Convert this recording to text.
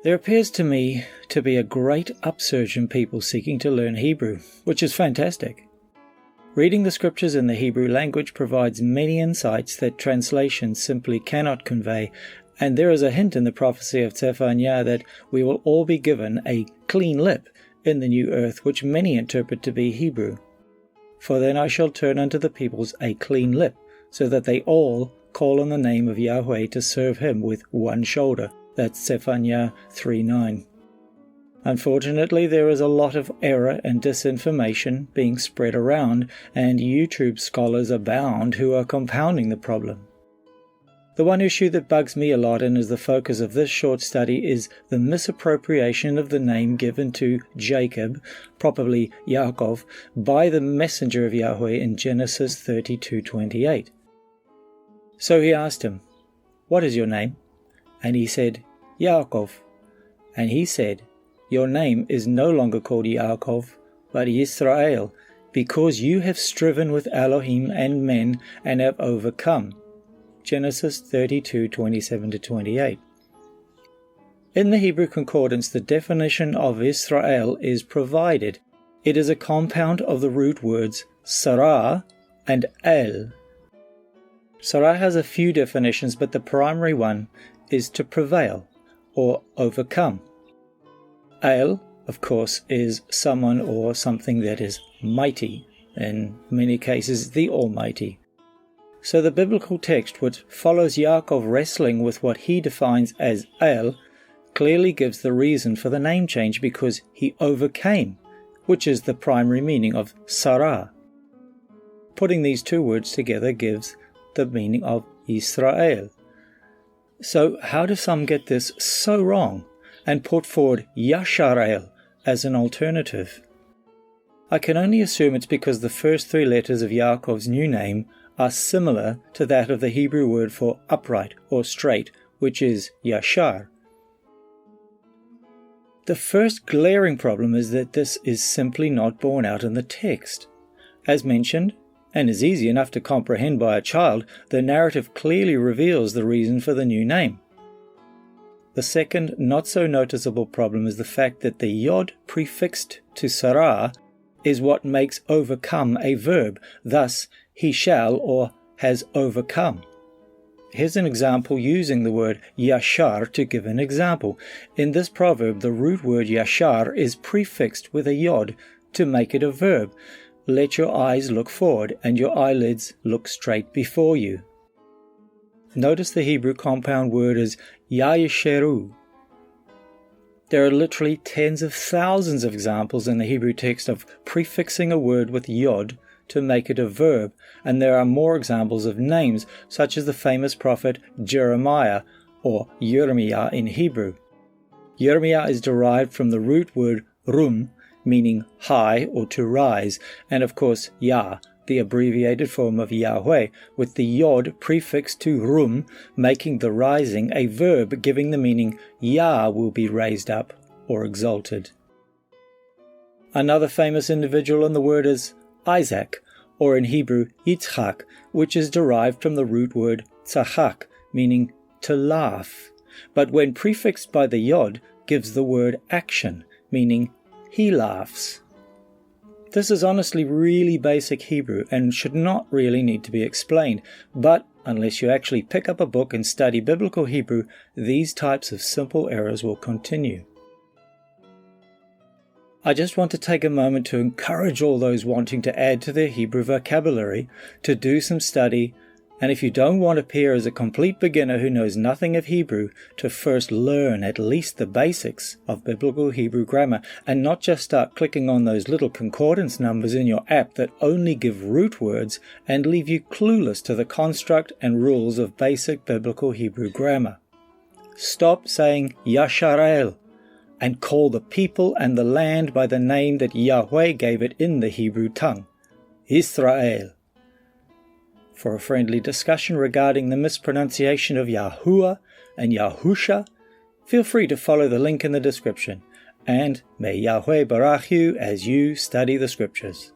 There appears to me to be a great upsurge in people seeking to learn Hebrew, which is fantastic. Reading the scriptures in the Hebrew language provides many insights that translation simply cannot convey, and there is a hint in the prophecy of Zephaniah that we will all be given a clean lip in the new earth, which many interpret to be Hebrew. For then I shall turn unto the peoples a clean lip, so that they all call on the name of Yahweh to serve him with one shoulder. That's Zephaniah 3:9. Unfortunately, there is a lot of error and disinformation being spread around, and YouTube scholars abound who are compounding the problem. The one issue that bugs me a lot and is the focus of this short study is the misappropriation of the name given to Jacob, probably Yaakov, by the messenger of Yahweh in Genesis 32:28. So he asked him, "What is your name?" And he said, "Yaakov." And he said, "Your name is no longer called Yaakov, but Yisra'el, because you have striven with Elohim and men and have overcome." Genesis 32:27-28. In the Hebrew Concordance, the definition of Israel is provided. It is a compound of the root words Sarah and El. Sarah has a few definitions, but the primary one is to prevail or overcome. El, of course, is someone or something that is mighty, in many cases the Almighty. So the biblical text, which follows Yaakov wrestling with what he defines as El, clearly gives the reason for the name change, because he overcame, which is the primary meaning of Sarah. Putting these two words together gives the meaning of Yisrael. So how do some get this so wrong and put forward Yashar'el as an alternative? I can only assume it's because the first three letters of Yaakov's new name are similar to that of the Hebrew word for upright or straight, which is Yashar. The first glaring problem is that this is simply not borne out in the text. As mentioned, and is easy enough to comprehend by a child, the narrative clearly reveals the reason for the new name. The second, not so noticeable problem is the fact that the yod prefixed to Sarah is what makes overcome a verb, thus he shall or has overcome. Here's an example using the word yashar to give an example. In this proverb, the root word yashar is prefixed with a yod to make it a verb. Let your eyes look forward and your eyelids look straight before you. Notice the Hebrew compound word is Yasharel. There are literally tens of thousands of examples in the Hebrew text of prefixing a word with yod to make it a verb, and there are more examples of names, such as the famous prophet Jeremiah, or Yirmiyah in Hebrew. Yirmiyah is derived from the root word rum, meaning high or to rise, and of course Yah, the abbreviated form of Yahweh, with the yod prefixed to rum, making the rising a verb, giving the meaning Yah will be raised up or exalted. Another famous individual in the word is Isaac, or in Hebrew Yitzchak, which is derived from the root word tzachak, meaning to laugh, but when prefixed by the yod gives the word action, meaning he laughs. This is honestly really basic Hebrew and should not really need to be explained, but unless you actually pick up a book and study biblical Hebrew, these types of simple errors will continue. I just want to take a moment to encourage all those wanting to add to their Hebrew vocabulary to do some study, and if you don't want to appear as a complete beginner who knows nothing of Hebrew, to first learn at least the basics of biblical Hebrew grammar, and not just start clicking on those little concordance numbers in your app that only give root words and leave you clueless to the construct and rules of basic biblical Hebrew grammar. Stop saying Yashar'el and call the people and the land by the name that Yahweh gave it in the Hebrew tongue, Yisrael. For a friendly discussion regarding the mispronunciation of Yahuwah and Yahusha, feel free to follow the link in the description, and may Yahweh barach you as you study the Scriptures.